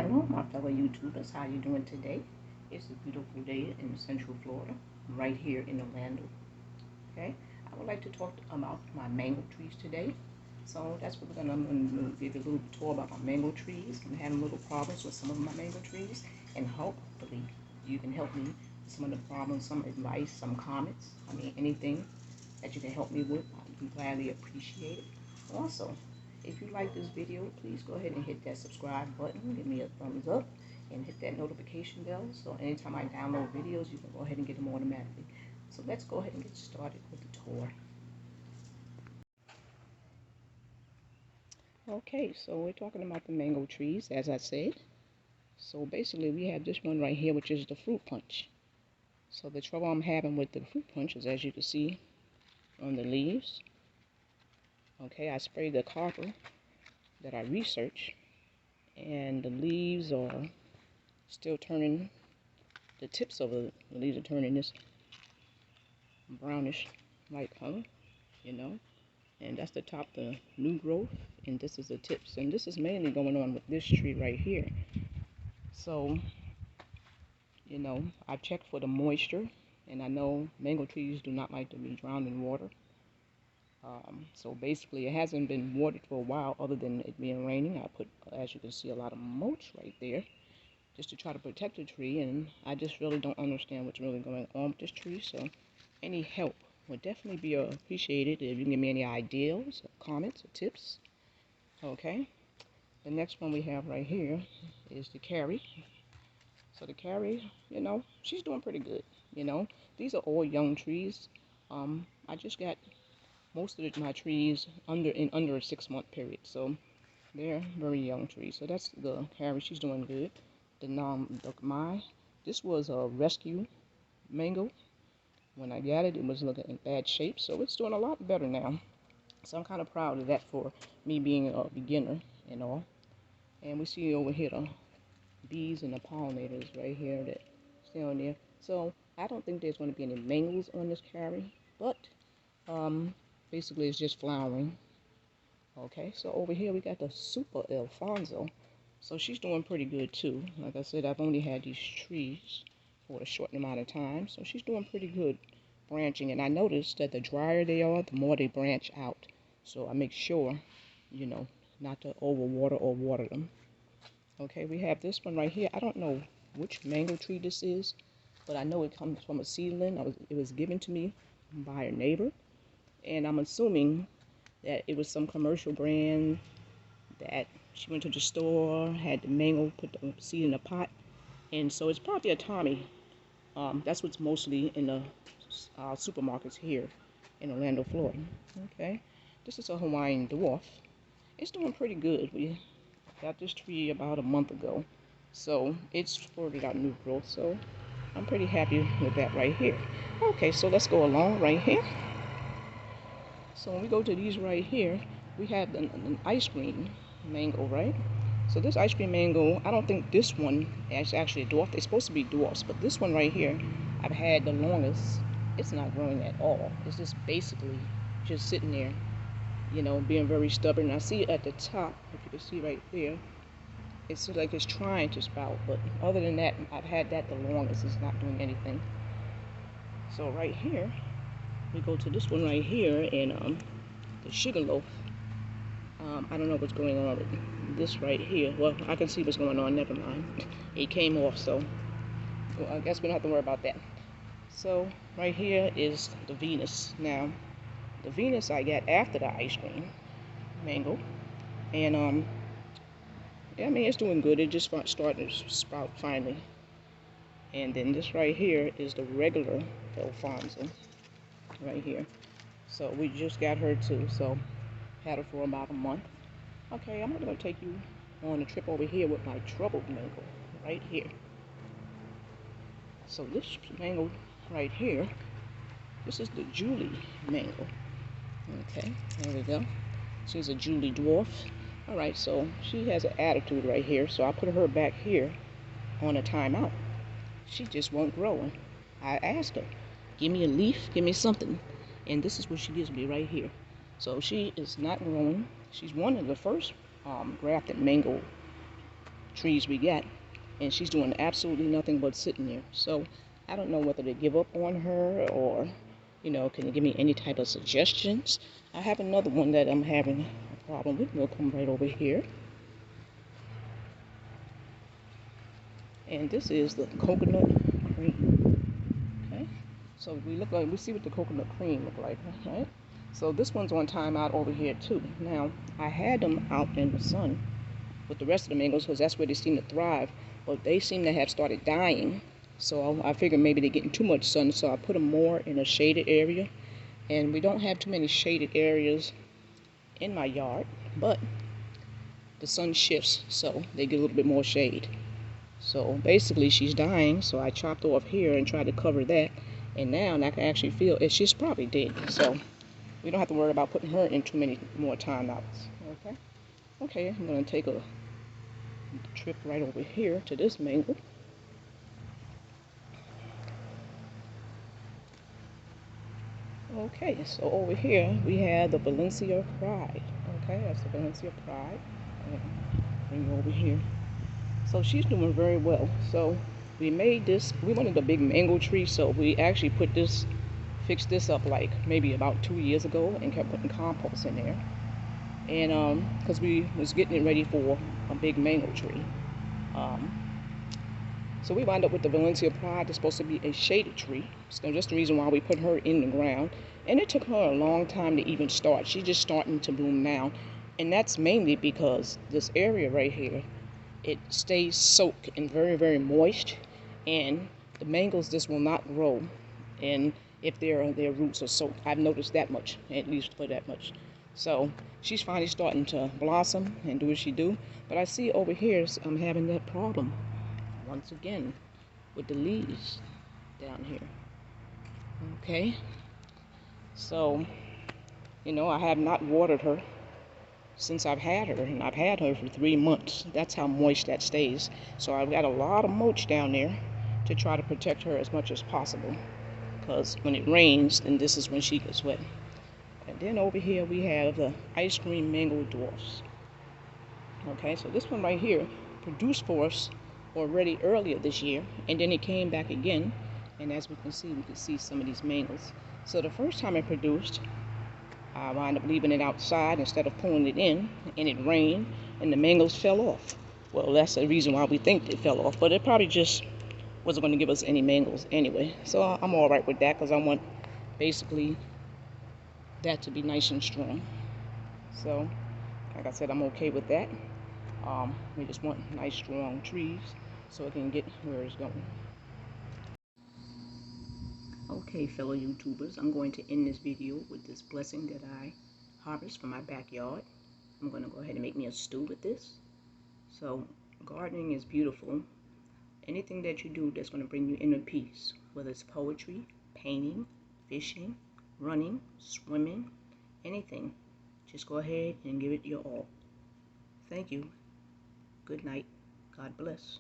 Hello, my fellow YouTubers. How you doing today? It's a beautiful day in Central Florida, right here in Orlando. Okay, I would like to talk about my mango trees today. So that's what I'm going to give you a little tour about my mango trees. I'm having little problems with some of my mango trees, and hopefully you can help me with some of the problems, some advice, some comments. I mean, anything that you can help me with, I'd be gladly appreciate it. Also, if you like this video, please go ahead and hit that subscribe button, give me a thumbs up, and hit that notification bell so anytime I download videos, you can go ahead and get them automatically. So let's go ahead and get started with the tour. Okay, so we're talking about the mango trees, as I said. So basically we have this one right here, which is the fruit punch. So the trouble I'm having with the fruit punch is, as you can see on the leaves. Okay, I sprayed the copper that I researched, and the leaves are still turning, the tips of the leaves are turning this brownish light color, and that's the top, the new growth, and this is the tips, and this is mainly going on with this tree right here. So I've checked for the moisture, and I know mango trees do not like to be drowned in water. So basically it hasn't been watered for a while, other than it being raining. I put, as you can see, a lot of mulch right there just to try to protect the tree, and I just really don't understand what's really going on with this tree. So any help would definitely be appreciated. If you can give me any ideas, or comments, or tips. Okay, the next one we have right here is the carry. So the carry, she's doing pretty good. These are all young trees. I just got most of my trees under a 6-month period, so they're very young trees. So that's the carry. She's doing good. This was a rescue mango. When I got it, it was looking in bad shape, so it's doing a lot better now. So I'm kind of proud of that for me being a beginner and all. And we see over here the bees and the pollinators right here that stay on there. So I don't think there's going to be any mangles on this carry, but basically it's just flowering. Okay, so over here we got the Super Alfonso. So she's doing pretty good too. Like I said, I've only had these trees for a short amount of time, so she's doing pretty good branching. And I noticed that the drier they are, the more they branch out. So I make sure, not to overwater or water them. Okay, we have this one right here. I don't know which mango tree this is, but I know it comes from a seedling. It was given to me by a neighbor, and I'm assuming that it was some commercial brand that she went to the store, had the mango, put the seed in a pot, and so it's probably a Tommy. That's what's mostly in the supermarkets here in Orlando, Florida. Okay, this is a Hawaiian dwarf. It's doing pretty good. We got this tree about a month ago, so it's spurted out new growth, so I'm pretty happy with that right here. Okay, so let's go along right here. So when we go to these right here, we have an ice cream mango, right? So this ice cream mango, I don't think this one is actually a dwarf. They're supposed to be dwarfs, but this one right here, I've had the longest. It's not growing at all. It's just basically just sitting there, being very stubborn. I see it at the top, if you can see right there. It's like it's trying to sprout, but other than that, I've had that the longest. It's not doing anything. So right here, we go to this one right here, and the sugarloaf. I don't know what's going on with this right here. Well, I can see what's going on. Never mind. It came off, so well, I guess we don't have to worry about that. So right here is the Venus. Now, the Venus I got after the ice cream mango, and yeah, I mean, it's doing good. It just started to sprout finally. And then this right here is the regular Alfonso right here. So we just got her too. So had her for about a month. Okay, I'm going to take you on a trip over here with my troubled mango right here. So this mango right here, this is the Julie mango. Okay, there we go. She's a Julie dwarf. Alright, so she has an attitude right here, so I put her back here on a timeout. She just won't grow. And I asked her, give me a leaf, give me something. And this is what she gives me right here. So she is not growing. She's one of the first grafted mango trees we got, and she's doing absolutely nothing but sitting there. So I don't know whether to give up on her or, can you give me any type of suggestions? I have another one that I'm having a problem with. We'll come right over here. And this is the coconut cream. Okay, so we see what the coconut cream look like, right? So this one's on timeout over here too. Now I had them out in the sun with the rest of the mangoes because that's where they seem to thrive, but they seem to have started dying. So I figured maybe they're getting too much sun, so I put them more in a shaded area. And we don't have too many shaded areas in my yard, but the sun shifts, so they get a little bit more shade. So basically she's dying, so I chopped off here and tried to cover that, and now I can actually feel it. She's probably dead, so we don't have to worry about putting her in too many more timeouts. Okay, I'm going to take a trip right over here to this mangle. Okay, so over here we have the Valencia Pride. Okay, that's the Valencia Pride. Bring you over here. So she's doing very well. So we wanted a big mango tree, so we actually fixed this up like maybe about 2 years ago and kept putting compost in there. And because we was getting it ready for a big mango tree. So we wound up with the Valencia Pride. It's supposed to be a shaded tree. So just the reason why we put her in the ground. And it took her a long time to even start. She's just starting to bloom now. And that's mainly because this area right here, it stays soaked and very, very moist. And the mangoes just will not grow. And if their roots are soaked, I've noticed that much, at least for that much. So she's finally starting to blossom and do what she do. But I see over here I'm having that problem once again with the leaves down here. Okay, so I have not watered her since I've had her, and I've had her for 3 months. That's how moist that stays. So I've got a lot of mulch down there to try to protect her as much as possible, because when it rains, then this is when she gets wet. And then over here we have the ice cream mango dwarfs. Okay, so this one right here produced for us already earlier this year, and then it came back again. And as we can see some of these mangles. So the first time it produced, I wound up leaving it outside instead of pulling it in, and it rained and the mangoes fell off. Well, that's the reason why we think they fell off, but it probably just wasn't going to give us any mangoes anyway. So I'm all right with that, because I want basically that to be nice and strong. So like I said, I'm okay with that. We just want nice strong trees so it can get where it's going. Okay, fellow YouTubers, I'm going to end this video with this blessing that I harvest from my backyard. I'm going to go ahead and make me a stew with this. So gardening is beautiful. Anything that you do that's going to bring you inner peace, whether it's poetry, painting, fishing, running, swimming, anything, just go ahead and give it your all. Thank you. Good night. God bless.